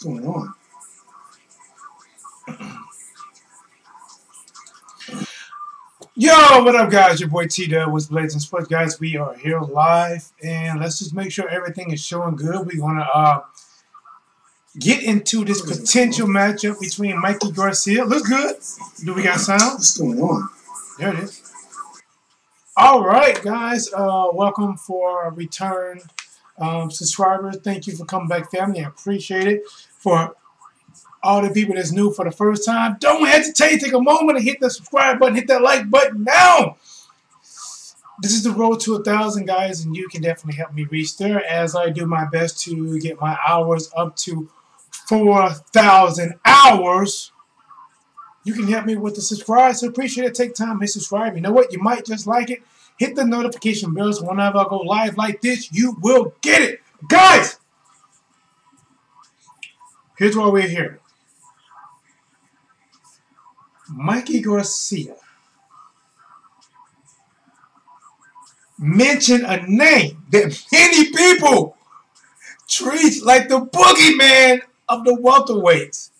going on? Yo, what up, guys? Your boy T-Dub with Blazing Sports, guys. We are here live, and let's just make sure everything is showing good. We're gonna get into this potential matchup between Mikey Garcia. Looks good. Do we got sound? What's going on? There it is. All right, guys. Welcome for a return subscribers. Thank you for coming back, family. I appreciate it. For all the people that's new for the first time, don't hesitate. Take a moment and hit the subscribe button, hit that like button now. This is the road to 1,000, guys, and you can definitely help me reach there as I do my best to get my hours up to 4,000 hours. You can help me with the subscribe, so appreciate it. Take time, hit subscribe. You know what? You might just like it. Hit the notification bell so whenever I go live like this, you will get it. Guys, here's why we're here. Mikey Garcia mentioned a name that many people treat like the boogeyman of the welterweights.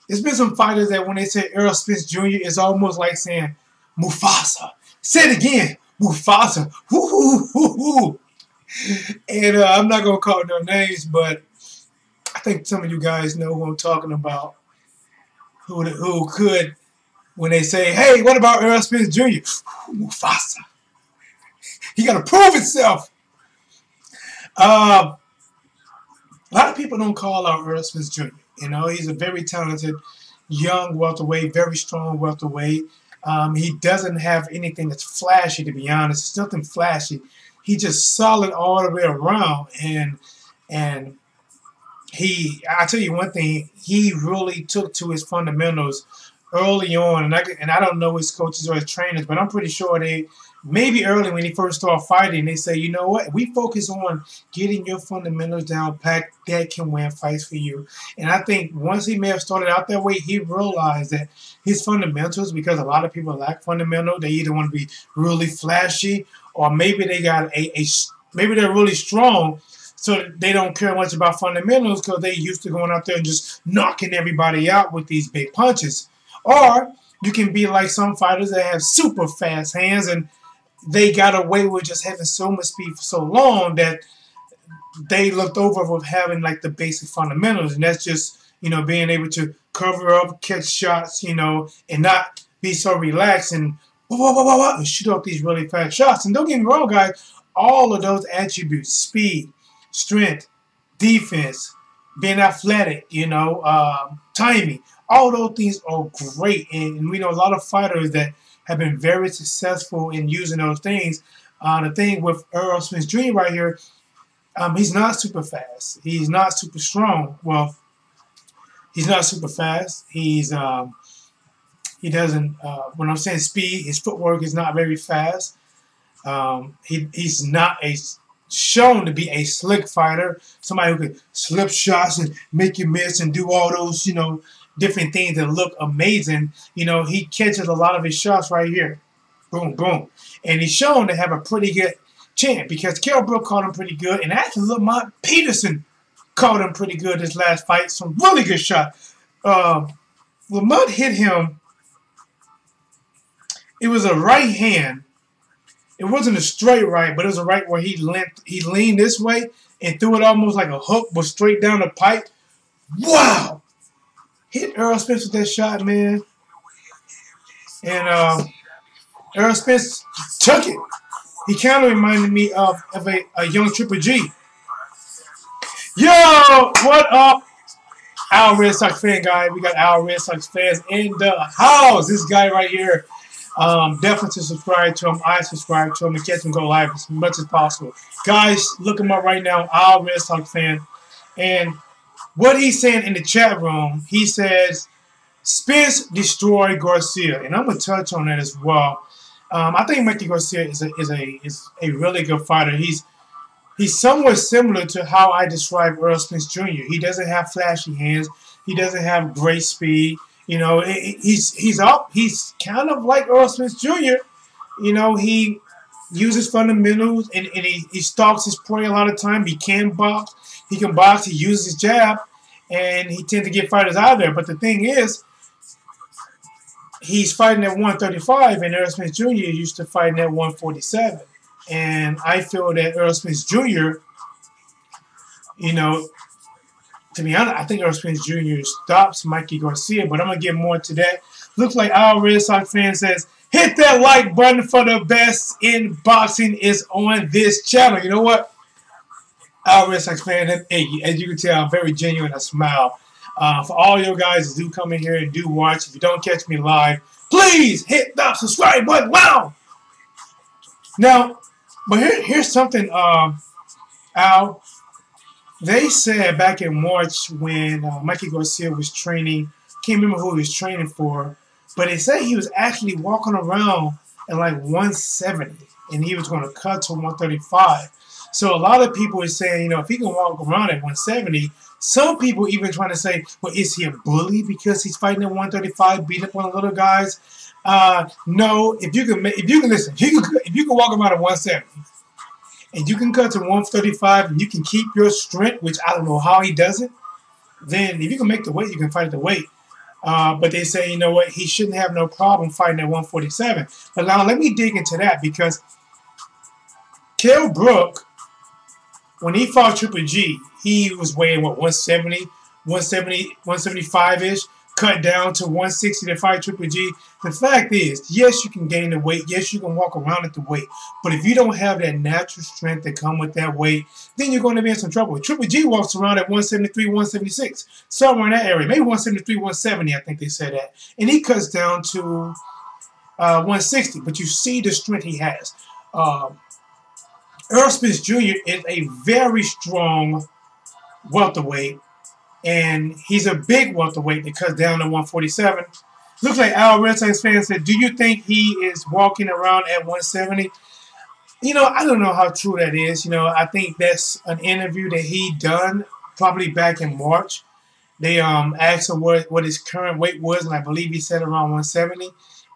There's been some fighters that when they say Errol Spence Jr., it's almost like saying Mufasa. Say it again, Mufasa. Woo-hoo-hoo-hoo. And I'm not going to call no names, but I think some of you guys know who I'm talking about. Who could, when they say, hey, what about Errol Spence Jr.? Mufasa. He got to prove himself. A lot of people don't call out Errol Spence Jr. You know, he's a very talented young welterweight, very strong welterweight. He doesn't have anything that's flashy, to be honest. It's nothing flashy. He's just solid all the way around. And I'll tell you one thing, he really took to his fundamentals early on. And I don't know his coaches or his trainers, but I'm pretty sure they, maybe early when he first started fighting, they say, you know what, we focus on getting your fundamentals down packed that can win fights for you. And I think once he may have started out that way, he realized that his fundamentals, because a lot of people lack fundamental, they either want to be really flashy or maybe they got maybe they're really strong, so they don't care much about fundamentals because they're used to going out there and just knocking everybody out with these big punches. Or you can be like some fighters that have super fast hands and they got away with just having so much speed for so long that they looked over with having like the basic fundamentals. And that's just, you know, being able to cover up, catch shots, you know, and not be so relaxed and shoot off these really fast shots. And don't get me wrong, guys, all of those attributes, speed, strength, defense, being athletic, you know, timing, all those things are great. And we know a lot of fighters that have been very successful in using those things. The thing with Errol Spence Jr. right here, he's not super fast. He's not super strong. Well, he's not super fast. He doesn't, when I'm saying speed, his footwork is not very fast. He's not shown to be a slick fighter, somebody who can slip shots and make you miss and do all those, you know, different things that look amazing. You know, he catches a lot of his shots right here. Boom, boom. And he's shown to have a pretty good chance because Kell Brook caught him pretty good, and actually Lamont Peterson caught him pretty good this last fight. Some really good shot. Lamont hit him. It was a right hand. It wasn't a straight right, but it was a right where he leaned this way and threw it almost like a hook, but straight down the pipe. Wow! Hit Errol Spence with that shot, man. And Errol Spence took it. He kind of reminded me of a young Triple G. Yo, what up? Our Red Sox fan guy. We got our Red Sox fans in the house. This guy right here. Definitely subscribe to him. I subscribe to him and catch him go live as much as possible. Guys, look him up right now. Our Red Sox fan. And what he's saying in the chat room, he says, Spence destroyed Garcia. And I'm going to touch on that as well. I think Mikey Garcia is a really good fighter. He's somewhat similar to how I describe Errol Spence Jr. He doesn't have flashy hands. He doesn't have great speed. You know, he's up. He's kind of like Errol Spence Jr. You know, he uses fundamentals, and he stalks his prey a lot of time. He can box. He can box. He uses his jab, and he tends to get fighters out of there. But the thing is, he's fighting at 135, and Errol Spence Jr. used to fighting at 147. And I feel that Errol Spence Jr., you know, to be honest, I think Errol Spence Jr. stops Mikey Garcia, but I'm going to get more to that. Looks like our Red Sox fan says, hit that like button for the best in boxing is on this channel. You know what? Our Red Sox fan, hey, as you can tell, I'm very genuine. I smile. For all you guys who do come in here and do watch, if you don't catch me live, please hit the subscribe button. Wow! Now, but here's something, Al. They said back in March when Mikey Garcia was training, can't remember who he was training for, but they said he was actually walking around at like 170, and he was going to cut to 135. So a lot of people are saying, you know, if he can walk around at 170, some people even trying to say, well, is he a bully because he's fighting at 135, beating up on the little guys? No, if you can listen, if you can walk around at 170, and you can cut to 135, and you can keep your strength, which I don't know how he does it, then if you can make the weight, you can fight at the weight. But they say, you know what, he shouldn't have no problem fighting at 147. But now let me dig into that, because Kell Brook, when he fought Triple G, he was weighing, what, 170, 175-ish, cut down to 160 to fight Triple G. The fact is, yes, you can gain the weight. Yes, you can walk around at the weight. But if you don't have that natural strength that come with that weight, then you're going to be in some trouble. Triple G walks around at 173, 176, somewhere in that area. Maybe 173, 170, I think they said that. And he cuts down to 160. But you see the strength he has. Errol Spence Jr. is a very strong welterweight, and he's a big welterweight that cuts down to 147. Looks like our Red Sox fan said, do you think he is walking around at 170? You know, I don't know how true that is. You know, I think that's an interview that he done probably back in March. They asked him what his current weight was, and I believe he said around 170.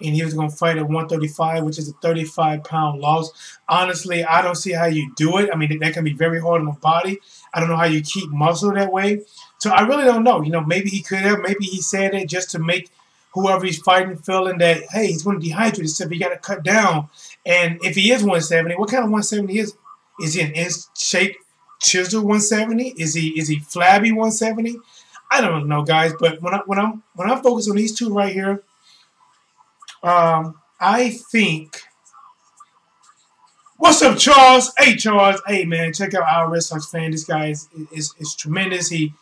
And he was going to fight at 135, which is a 35-pound loss. Honestly, I don't see how you do it. I mean, that can be very hard on the body. I don't know how you keep muscle that way. So I really don't know. You know, maybe he could have. Maybe he said it just to make whoever he's fighting feeling that, hey, he's going to dehydrate himself. He got to cut down. And if he is 170, what kind of 170 is? Is he an in-shape chisel 170? Is he flabby 170? I don't know, guys. But when I'm focused on these two right here, I think. What's up, Charles? Hey, Charles. Hey, man, check out our Red Sox fan. This guy is tremendous. He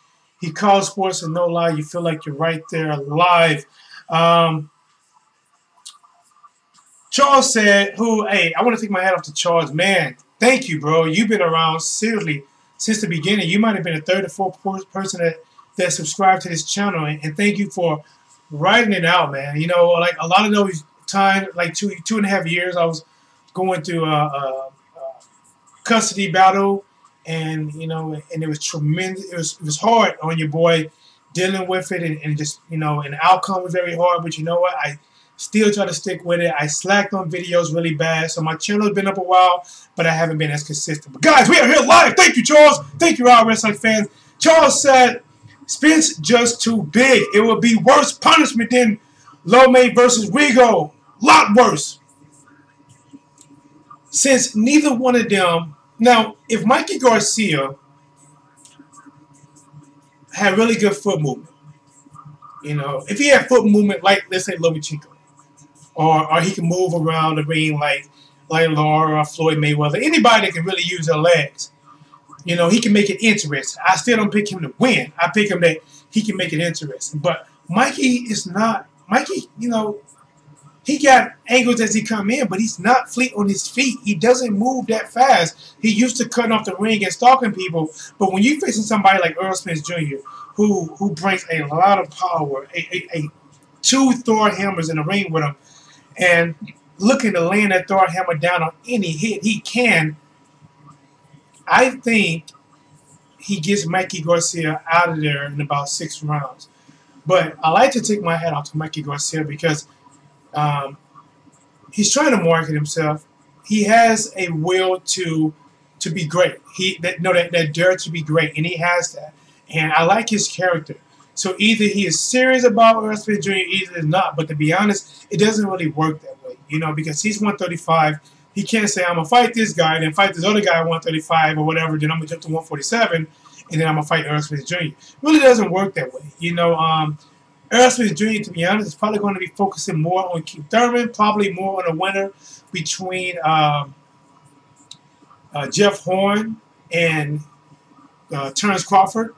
calls sports and no lie. You feel like you're right there live. Charles said, hey, I want to take my hat off to Charles. Man, thank you, bro. You've been around seriously since the beginning. You might have been the third or fourth person that subscribed to this channel, and thank you for writing it out, man. You know, like a lot of those times, like two and a half years, I was going through a custody battle, and you know, and it was tremendous. It was hard on your boy dealing with it, and just, you know, and the outcome was very hard. But you know what? I still try to stick with it. I slacked on videos really bad, so my channel has been up a while, but I haven't been as consistent. But guys, we are here live. Thank you, Charles. Thank you, our Red Sox fans. Charles said, Spence just too big. It would be worse punishment than Lomé versus Rigo. Lot worse. Since neither one of them. Now, if Mikey Garcia had really good foot movement, you know, if he had foot movement like, let's say, Lomachenko, or he can move around the ring like Lara or Floyd Mayweather, anybody that can really use their legs, you know, he can make it interesting. I still don't pick him to win. I pick him that he can make it interesting. But Mikey is not. Mikey, you know, he got angles as he come in, but he's not fleet on his feet. He doesn't move that fast. He used to cutting off the ring and stalking people. But when you're facing somebody like Errol Spence Jr., who brings a lot of power, two Thor hammers in the ring with him, and looking to land that Thor hammer down on any hit he can, I think he gets Mikey Garcia out of there in about 6 rounds. But I like to take my hat off to Mikey Garcia because he's trying to market himself. he has a will to be great. That dare to be great, and he has that. And I like his character. So either he is serious about Errol Spence Jr., either he's not. But to be honest, it doesn't really work that way, because he's 135. He can't say, I'm going to fight this guy and then fight this other guy at 135 or whatever, then I'm going to jump to 147, and then I'm going to fight Errol Spence Jr. It really doesn't work that way. Errol Spence Jr., to be honest, is probably going to be focusing more on Keith Thurman, probably more on a winner between Jeff Horn and Terrence Crawford.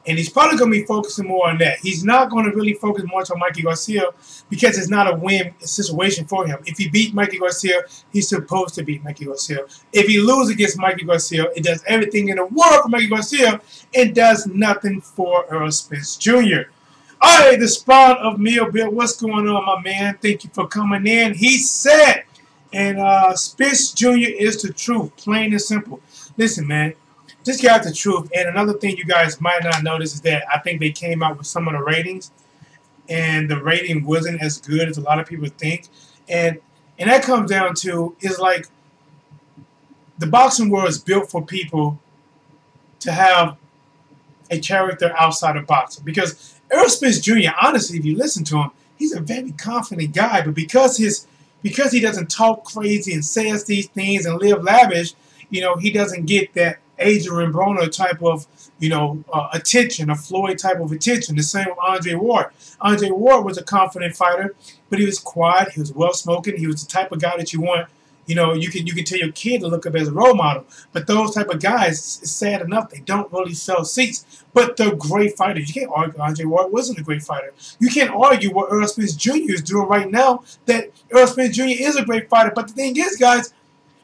And he's probably going to be focusing more on that. He's not going to really focus much on Mikey Garcia because it's not a win situation for him. If he beat Mikey Garcia, he's supposed to beat Mikey Garcia. If he loses against Mikey Garcia, it does everything in the world for Mikey Garcia and does nothing for Errol Spence Jr. All right, the spawn of Meal Bill. What's going on, my man? Thank you for coming in. He said, and Spence Jr. is the truth, plain and simple. Listen, man. This guy's the truth. And another thing you guys might not notice is that I think they came out with some of the ratings, and the rating wasn't as good as a lot of people think. And that comes down to, is like, the boxing world is built for people to have a character outside of boxing. Because Errol Spence Jr., honestly, if you listen to him, he's a very confident guy. But because he doesn't talk crazy and says these things and live lavish, he doesn't get that Adrian Broner type of, attention, a Floyd type of attention. The same with Andre Ward. Andre Ward was a confident fighter, but he was quiet. He was well-spoken. He was the type of guy that you want. You can tell your kid to look up as a role model. But those type of guys, it's sad enough, they don't really sell seats. But they're great fighters. You can't argue Andre Ward wasn't a great fighter. You can't argue what Errol Spence Jr. is doing right now, that Errol Spence Jr. is a great fighter. But the thing is, guys,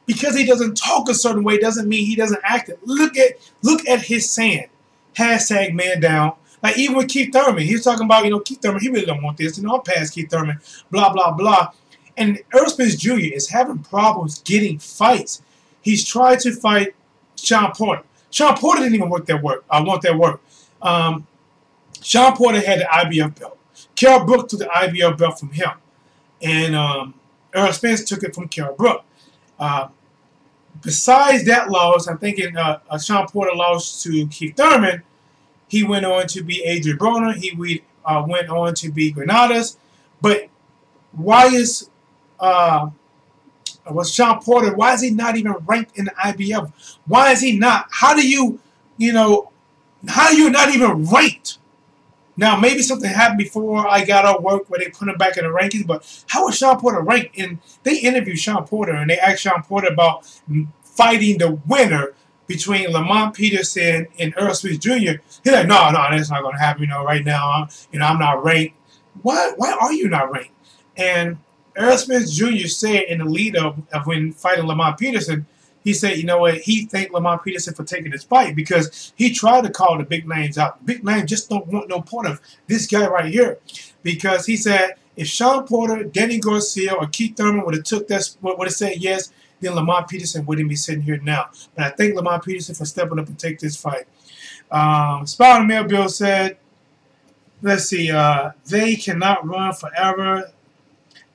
because he doesn't talk a certain way doesn't mean he doesn't act it. Look at his saying. Hashtag man down. Like even with Keith Thurman, he was talking about, Keith Thurman, he really don't want this. I'll pass Keith Thurman, blah, blah, blah. And Errol Spence Jr. is having problems getting fights. He's tried to fight Sean Porter. Sean Porter didn't even want that work. Sean Porter had the IBF belt. Kell Brook took the IBF belt from him. And Errol Spence took it from Kell Brook. Besides that loss, I'm thinking Sean Porter lost to Keith Thurman. He went on to be Adrian Broner. He went on to be Granadas. But why is Sean Porter? Why is he not even ranked in the IBF? Why is he not? How do you not even ranked? Now, maybe something happened before I got out of work where they put him back in the rankings, but how was Sean Porter ranked? And they interviewed Sean Porter, and they asked Sean Porter about fighting the winner between Lamont Peterson and Errol Spence Jr. He's like, no, that's not going to happen. Right now, I'm not ranked. Why are you not ranked? And Errol Spence Jr. said in the lead of when fighting Lamont Peterson, he said, he thanked Lamont Peterson for taking his fight because he tried to call the big names out. Big names just don't want no part of this guy right here. Because he said, if Sean Porter, Danny Garcia, or Keith Thurman would have said yes, then Lamont Peterson wouldn't be sitting here now. But I thank Lamont Peterson for stepping up and take this fight. Spider Mail Bill said, let's see, they cannot run forever.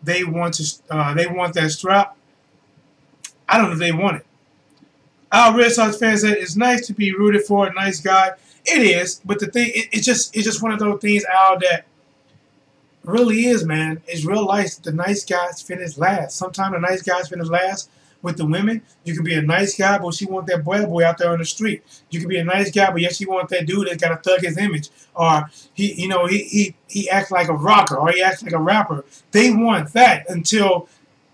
They want that strap. I don't know if they want it. Our Red Sox fans said it's nice to be rooted for a nice guy. It is, but the thing, it's just one of those things, Al, that really is, man. It's real life. The nice guys finish last. Sometimes the nice guys finish last with the women. You can be a nice guy, but she want that bad boy out there on the street. You can be a nice guy, but yes, she want that dude that's got to thug his image, or he acts like a rocker, or he acts like a rapper. They want that until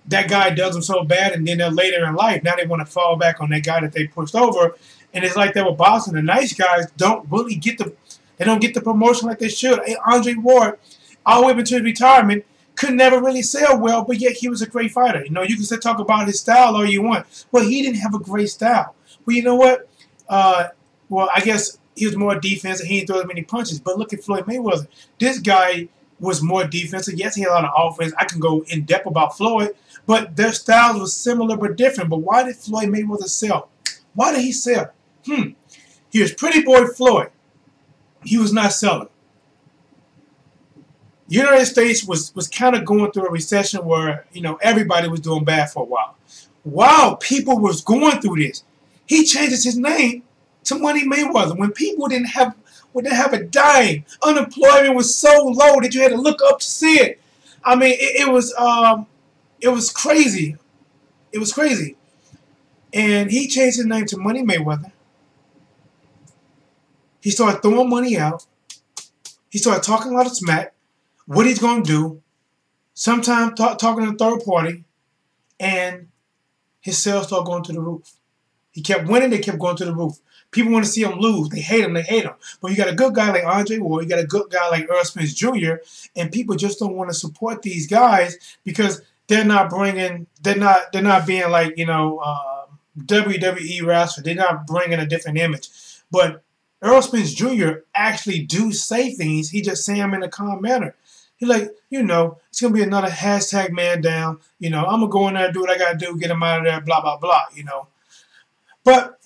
that guy does them so bad, and then they're later in life, now they want to fall back on that guy that they pushed over. And it's like that with boxing. The nice guys don't really get the promotion like they should. Hey, Andre Ward, all the way up until his retirement, could never really sell well, but yet he was a great fighter. You can still talk about his style all you want. Well, he didn't have a great style. Well, you know what? Well, I guess he was more defensive. He didn't throw as many punches. But look at Floyd Mayweather. This guy was more defensive. Yes, he had a lot of offense. I can go in depth about Floyd. But their styles were similar but different. But why did Floyd Mayweather sell? Why did he sell? He was Pretty Boy Floyd. He was not selling. The United States was kind of going through a recession where, everybody was doing bad for a while. while people was going through this, he changes his name to Money Mayweather when people didn't have a dime. Unemployment was so low that you had to look up to see it. I mean, it was crazy. It was crazy. And he changed his name to Money Mayweather. He started throwing money out. He started talking a lot of smack, what he's going to do, sometimes talking to a third party, and his sales started going to the roof. He kept winning, they kept going to the roof. People want to see him lose. They hate him, But you got a good guy like Andre Ward, you got a good guy like Errol Spence Jr., and people just don't want to support these guys because they're not being like, WWE wrestlers. They're not bringing a different image. But Errol Spence Jr. actually do say things. He just say them in a calm manner. He's like, it's going to be another hashtag man down. I'm going to go in there, do what I got to do, get him out of there, blah, blah, blah, But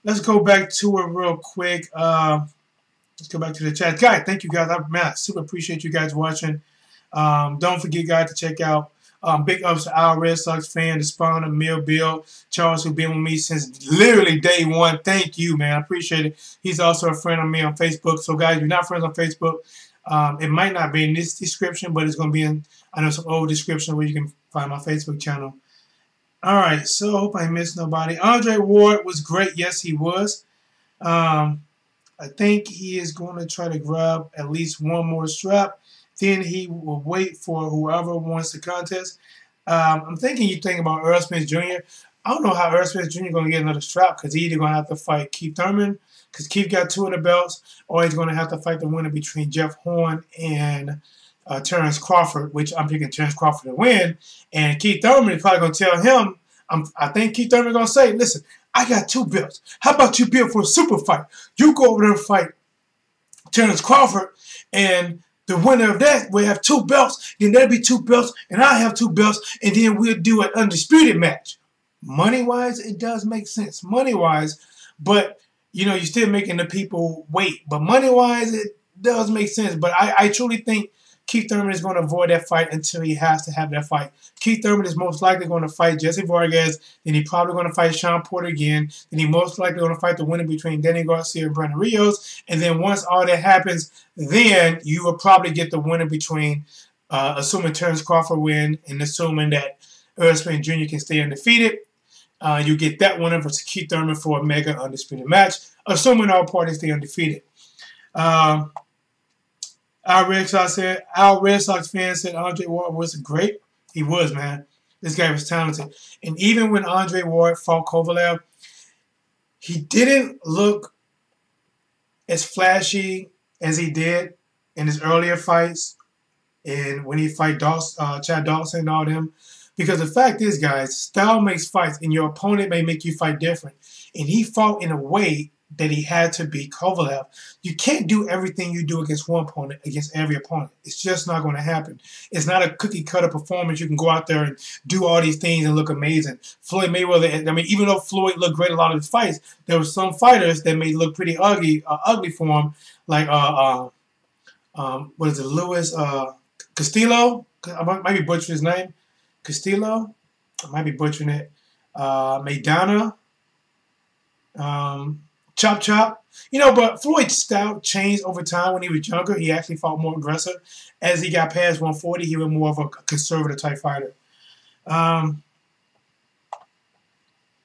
let's go back to it real quick. Let's go back to the chat. Guys, thank you guys. I super appreciate you guys watching. Don't forget, guys, to check out big ups to our Red Sox fan, the spawner, Mill Bill, Charles, who's been with me since literally day one. Thank you, man. I appreciate it. He's also a friend of me on Facebook. So, guys, if you're not friends on Facebook, it might not be in this description, but it's going to be in, some old description where you can find my Facebook channel. All right, so I hope I missed nobody. Andre Ward was great. Yes, he was. I think he is going to try to grab at least one more strap. Then he will wait for whoever wants the contest. I'm thinking you think about Errol Spence Jr. I don't know how Errol Spence Jr. is going to get another strap because he's either going to have to fight Keith Thurman because Keith got 2 of the belts, or he's going to have to fight the winner between Jeff Horn and Terrence Crawford, which I'm picking Terrence Crawford to win. And Keith Thurman is probably going to tell him, I think Keith Thurman is going to say, listen, I got 2 belts. How about you build for a super fight? You go over there and fight Terrence Crawford, and the winner of that will have 2 belts. Then there'll be 2 belts, and I have 2 belts, and then we'll do an undisputed match. Money-wise, it does make sense. Money-wise, but, you're still making the people wait. But money-wise, it does make sense. But I truly think Keith Thurman is going to avoid that fight until he has to have that fight. Keith Thurman is most likely going to fight Jesse Vargas. Then he's probably going to fight Sean Porter again. Then he's most likely going to fight the winner between Danny Garcia and Brandon Rios. And then once all that happens, then you will probably get the winner between, assuming Terrence Crawford win and assuming that Errol Spence Jr. can stay undefeated. You get that winner versus Keith Thurman for a mega undisputed match, assuming all parties stay undefeated. Our Red Sox fan said Andre Ward was great. He was, man. This guy was talented. And even when Andre Ward fought Kovalev, he didn't look as flashy as he did in his earlier fights and when he fight Chad Dawson and all them. Because the fact is, guys, style makes fights, and your opponent may make you fight different. And he fought in a way that he had to beat Kovalev. You can't do everything you do against one opponent against every opponent. It's just not going to happen. It's not a cookie-cutter performance. You can go out there and do all these things and look amazing. Floyd Mayweather, even though Floyd looked great in a lot of his fights, there were some fighters that may look pretty ugly for him, like, what is it, Luis Castillo? I might be butchering his name. Castillo? I might be butchering it. Maidana. Chop Chop. But Floyd's style changed over time when he was younger. He actually fought more aggressive. As he got past 140, he was more of a conservative type fighter.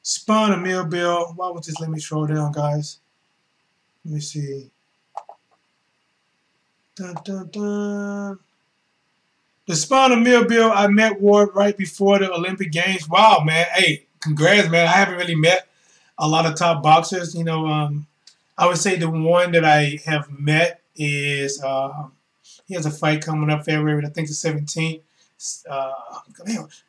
Spawn and Mill Bill. Why would this let me scroll down, guys? Let me see. Dun, dun, dun. The Spawn and Mill Bill, I met Ward right before the Olympic Games. Wow, man. Hey, congrats, man. I haven't really met a lot of top boxers. I would say the one that I have met is he has a fight coming up February, I think the 17th.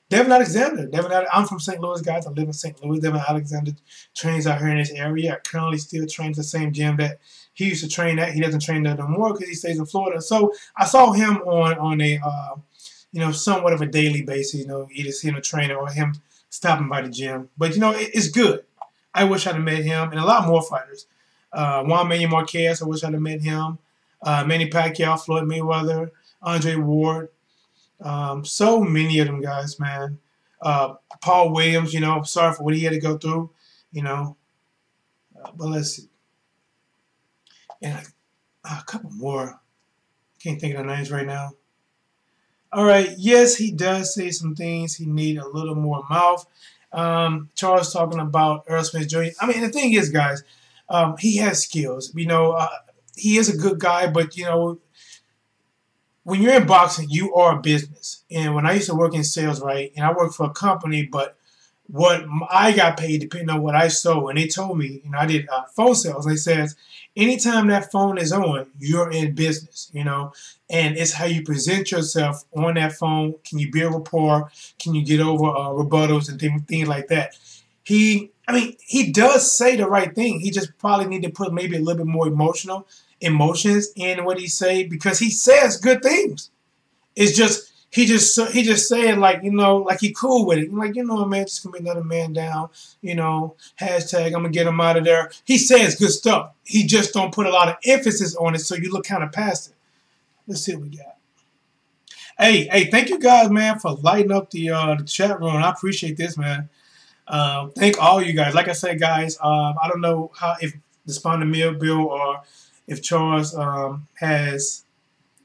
Devin Alexander. I'm from St. Louis, guys. I live in St. Louis. Devin Alexander trains out here in this area. I currently still trains the same gym that he used to train at. He doesn't train there no more because he stays in Florida. So I saw him on a somewhat of a daily basis. Either seeing a trainer or him stopping by the gym. But it's good. I wish I'd have met him and a lot more fighters. Juan Manuel Marquez, I wish I'd have met him. Manny Pacquiao, Floyd Mayweather, Andre Ward. So many of them guys, man. Paul Williams, sorry for what he had to go through, but let's see. And a couple more. Can't think of the names right now. All right, yes, he does say some things. He need a little more mouth. Charles talking about Errol Spence Jr. I mean, the thing is, guys, he has skills. He is a good guy, but, when you're in boxing, you are a business. And when I used to work in sales, right, and I worked for a company, but what I got paid depending on what I sold. And they told me, I did phone sales. They said, anytime that phone is on, you're in business, and it's how you present yourself on that phone. Can you build rapport? Can you get over rebuttals and things like that? He does say the right thing. He just probably need to put maybe a little bit more emotions in what he say, because he says good things. It's just he just saying like he cool with it. Like man, just gonna be another man down. Hashtag I'm gonna get him out of there. He says good stuff. He just don't put a lot of emphasis on it, so you look kind of past it. Let's see what we got. Hey, thank you guys, man, for lighting up the chat room. I appreciate this, man. Thank all you guys. Like I said, guys, I don't know if the Spawn the Mill Bill or if Charles has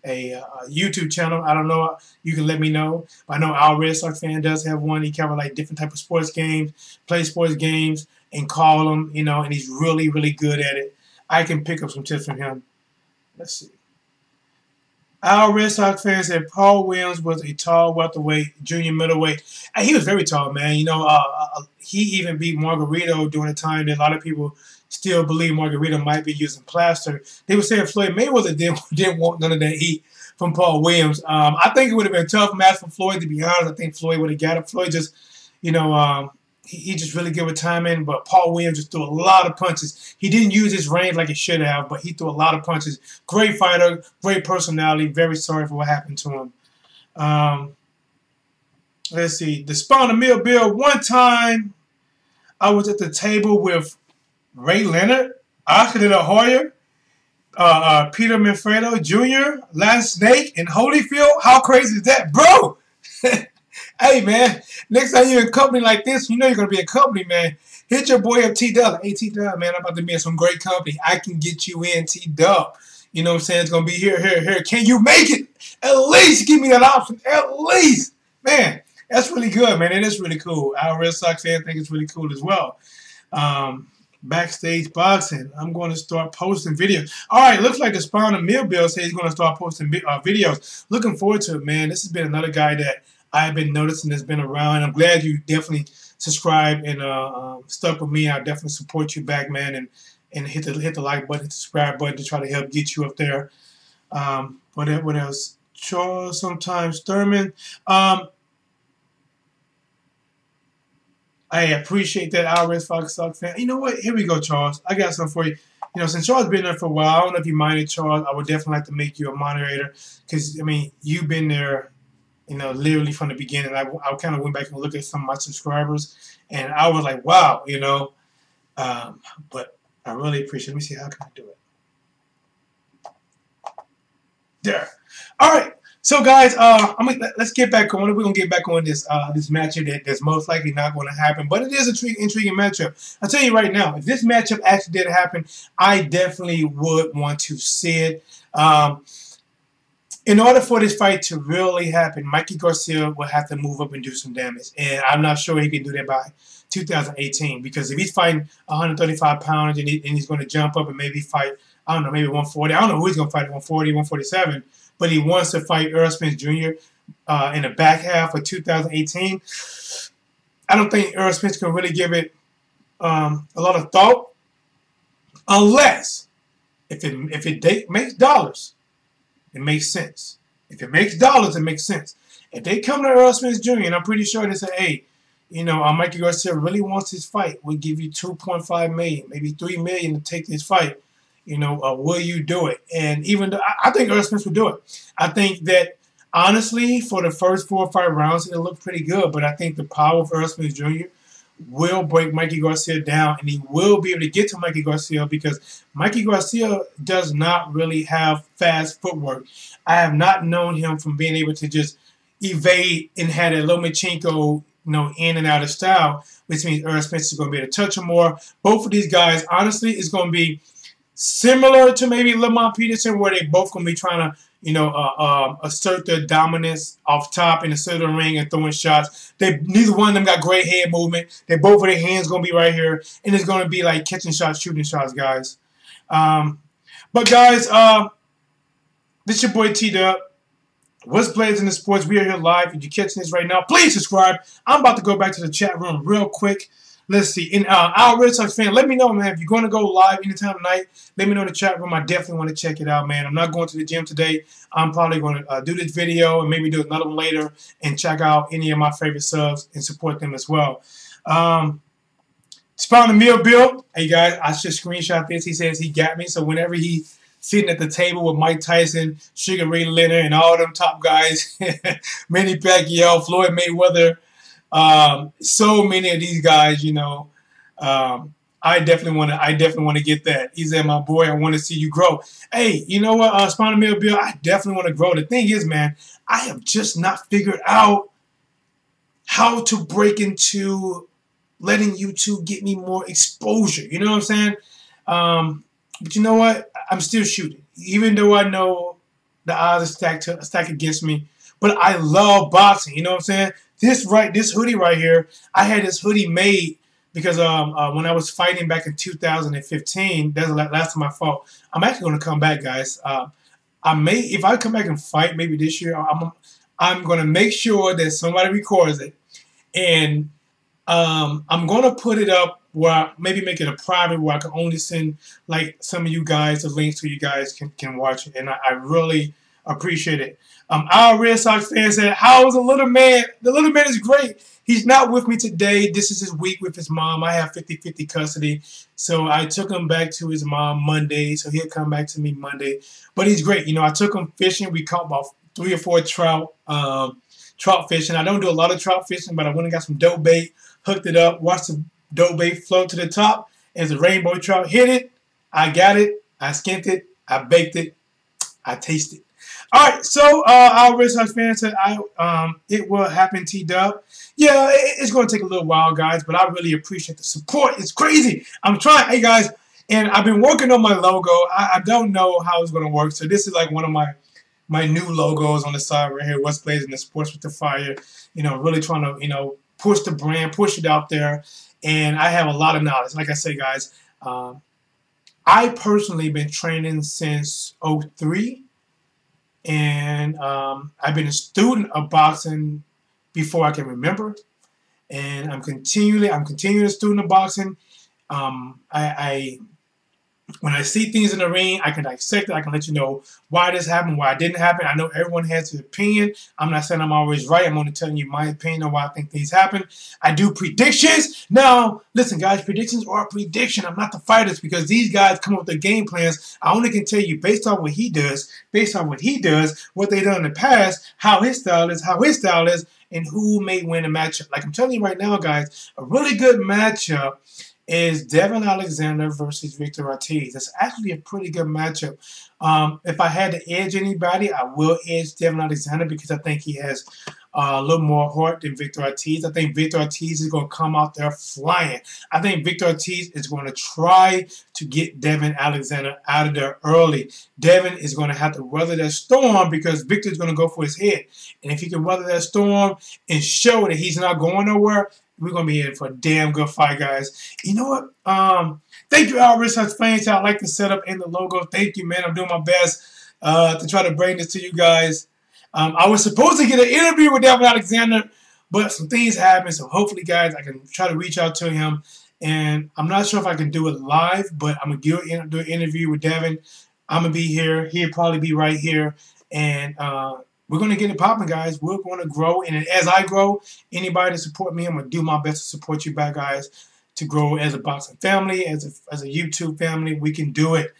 a YouTube channel. I don't know. You can let me know. I know our Red Sox fan does have one. He covers like different type of sports games, play sports games, and call them, and he's really, really good at it. I can pick up some tips from him. Let's see. Our Red Sox fans said Paul Williams was a tall welterweight, junior middleweight. And he was very tall, man. He even beat Margarito during a time that a lot of people still believe Margarito might be using plaster. They were saying Floyd Mayweather didn't want none of that heat from Paul Williams. I think it would have been a tough match for Floyd, to be honest. I think Floyd would have got it. Floyd just, he just really good with timing, but Paul Williams just threw a lot of punches. He didn't use his range like he should have, but he threw a lot of punches. Great fighter, great personality. Very sorry for what happened to him. Let's see. The Spawn the Mill Bill. One time, I was at the table with Ray Leonard, Oscar De La Hoya, Peter Manfredo Jr., Lance Snake, and Holyfield. How crazy is that, bro? Hey, man, next time you're in a company like this, you're going to be a company, man. Hit your boy up, T-Dub. Hey, T-Dub, man, I'm about to be in some great company. I can get you in, T-Dub. You know what I'm saying? It's going to be here. Can you make it? At least give me that option. At least. Man, that's really good, man. It is really cool. Our Red Sox fans think it's really cool as well. Backstage boxing. I'm going to start posting videos. All right, looks like the Spawn the Mill Bill says he's going to start posting videos. Looking forward to it, man. This has been another guy that I've been noticing that's been around. I'm glad you definitely subscribed and stuck with me. I definitely support you back, man, and hit the like button, hit the subscribe button to try to help get you up there. What else? Charles, sometimes Thurman. I appreciate that, our Red Sox fan. You know what? Here we go, Charles. I got something for you. Since Charles been there for a while, I don't know if you minded, Charles. I would definitely like to make you a moderator because, you've been there, literally from the beginning. I kind of went back and looked at some of my subscribers, and I was like, wow, but I really appreciate it. Let me see, how can I do it? There. All right. So, guys, let's get back on it. We're going to get back on this matchup that's most likely not going to happen. But it is an intriguing matchup. I'll tell you right now, if this matchup actually did happen, I definitely would want to see it. In order for this fight to really happen, Mikey Garcia will have to move up and do some damage. And I'm not sure he can do that by 2018. Because if he's fighting 135 pounds and he's going to jump up and maybe fight, I don't know, maybe 140. I don't know who he's going to fight at 140, 147. But he wants to fight Errol Spence Jr. In the back half of 2018. I don't think Errol Spence can really give it a lot of thought, unless if it makes dollars, it makes sense. If it makes dollars, it makes sense. If they come to Errol Spence Jr., and I'm pretty sure they say, hey, Mikey Garcia really wants this fight. We'll give you $2.5 million, maybe $3 million to take this fight. Will you do it? And even though I think Errol Spence will do it. I think that, honestly, for the first 4 or 5 rounds, it'll look pretty good. But I think the power of Errol Spence Jr. will break Mikey Garcia down, and he will be able to get to Mikey Garcia because Mikey Garcia does not really have fast footwork. I have not known him from being able to just evade and had a Lomachenko in and out of style, which means Errol Spence is going to be able to touch him more. Both of these guys, honestly, is going to be similar to maybe Lamont Peterson, where they both going to be trying to, assert their dominance off top in the center of the ring and throwing shots. Neither one of them got great head movement. Both of their hands going to be right here, and it's going to be like catching shots, shooting shots, guys. But guys, this is your boy T-Dub. What's Blazing the Sports? We are here live. If you're catching this right now, please subscribe. I'm about to go back to the chat room real quick. Let's see. And our Red Sox fan, let me know, man. If you're going to go live anytime tonight, let me know in the chat room. I definitely want to check it out, man. I'm not going to the gym today. I'm probably going to do this video and maybe do another one later and check out any of my favorite subs and support them as well. Spawn the Meal Bill. Hey, guys, I should screenshot this. He says he got me. So whenever he's sitting at the table with Mike Tyson, Sugar Ray Leonard, and all them top guys, Manny Pacquiao, Floyd Mayweather, so many of these guys, I definitely want to get that. He said, my boy, I want to see you grow. Hey, you know what, Spawn the Meal Bill, I definitely want to grow. The thing is, man, I have just not figured out how to break into letting YouTube get me more exposure. You know what I'm saying? But you know what? I'm still shooting, even though I know the odds are stacked against me. But I love boxing. You know what I'm saying? This hoodie right here, I had this hoodie made because when I was fighting back in 2015, that's the last time I fought. I'm actually going to come back, guys. If I come back and fight maybe this year, I'm going to make sure that somebody records it, and I'm going to put it up where maybe make it a private where I can only send like some of you guys the links so you guys can watch it, and I really appreciate it. Our Red Sox fan said, how is the little man? The little man is great. He's not with me today. This is his week with his mom. I have 50-50 custody. So I took him back to his mom Monday. So he'll come back to me Monday. But he's great. I took him fishing. We caught about 3 or 4 trout fishing. I don't do a lot of trout fishing, but I went and got some dough bait, hooked it up, watched the dough bait float to the top. As the rainbow trout hit it, I got it. I skinned it. I baked it. I tasted it. All right, so our Red Sox fans said, it will happen, T-Dub. Yeah, it's going to take a little while, guys, but I really appreciate the support. It's crazy. I'm trying. Hey, guys, and I've been working on my logo. I don't know how it's going to work, so this is like one of my new logos on the side right here, What's Blazing the Sports with the Fire. Really trying to, push the brand, push it out there, and I have a lot of knowledge. Like I say, guys, I personally been training since '03. And I've been a student of boxing before I can remember, and I'm continuing a student of boxing. When I see things in the ring, I can dissect it. I can let you know why this happened, why it didn't happen. I know everyone has an opinion. I'm not saying I'm always right. I'm only telling you my opinion on why I think things happen. I do predictions. Now, listen, guys, predictions are a prediction. I'm not the fighters because these guys come up with their game plans. I only can tell you based on what he does, what they've done in the past, how his style is, and who may win a matchup. Like I'm telling you right now, guys, a really good matchup is Devin Alexander versus Victor Ortiz. That's actually a pretty good matchup. If I had to edge anybody, I will edge Devin Alexander because I think he has a little more heart than Victor Ortiz. I think Victor Ortiz is going to come out there flying. I think Victor Ortiz is going to try to get Devin Alexander out of there early. Devin is going to have to weather that storm because Victor is going to go for his head. And if he can weather that storm and show that he's not going nowhere, we're going to be in for a damn good fight, guys. You know what? Thank you, Red Sox fans. I like the setup and the logo. Thank you, man. I'm doing my best to try to bring this to you guys. I was supposed to get an interview with Devin Alexander, but some things happened. So hopefully, guys, I can try to reach out to him. And I'm not sure if I can do it live, but I'm going to do an interview with Devin. I'm going to be here. He'll probably be right here. And we're going to get it popping, guys. We're going to grow. And as I grow, anybody to support me, I'm going to do my best to support you back, guys, to grow as a boxing family, as a YouTube family. We can do it.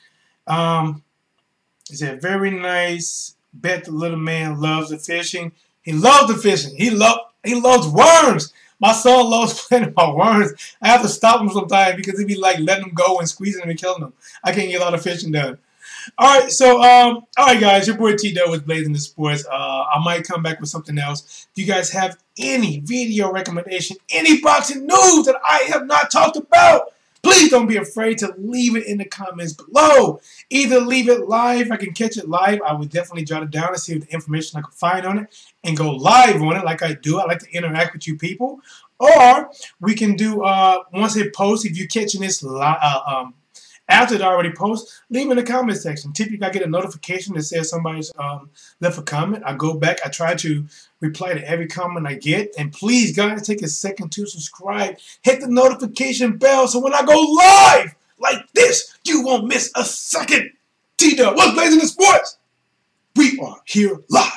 It's a very nice. Bet the little man loves the fishing. He loves the fishing. He loves worms. My son loves playing with my worms. I have to stop him sometimes because he be like letting them go and squeezing them and killing them. I can't get a lot of fishing done. All right, so all right, guys, your boy T Dub was Blazing the Sports. I might come back with something else. If you guys have any video recommendation, any boxing news that I have not talked about, please don't be afraid to leave it in the comments below. Either leave it live, I can catch it live. I would definitely jot it down and see what the information I can find on it and go live on it like I do. I like to interact with you people. Or we can do, once it posts, if you're catching this after it already posts, leave in the comment section. Typically, I get a notification that says somebody's left a comment. I go back. I try to reply to every comment I get. And please, guys, take a second to subscribe. Hit the notification bell so when I go live like this, you won't miss a second. T-Dub, what's Blazing the Sports? We are here live.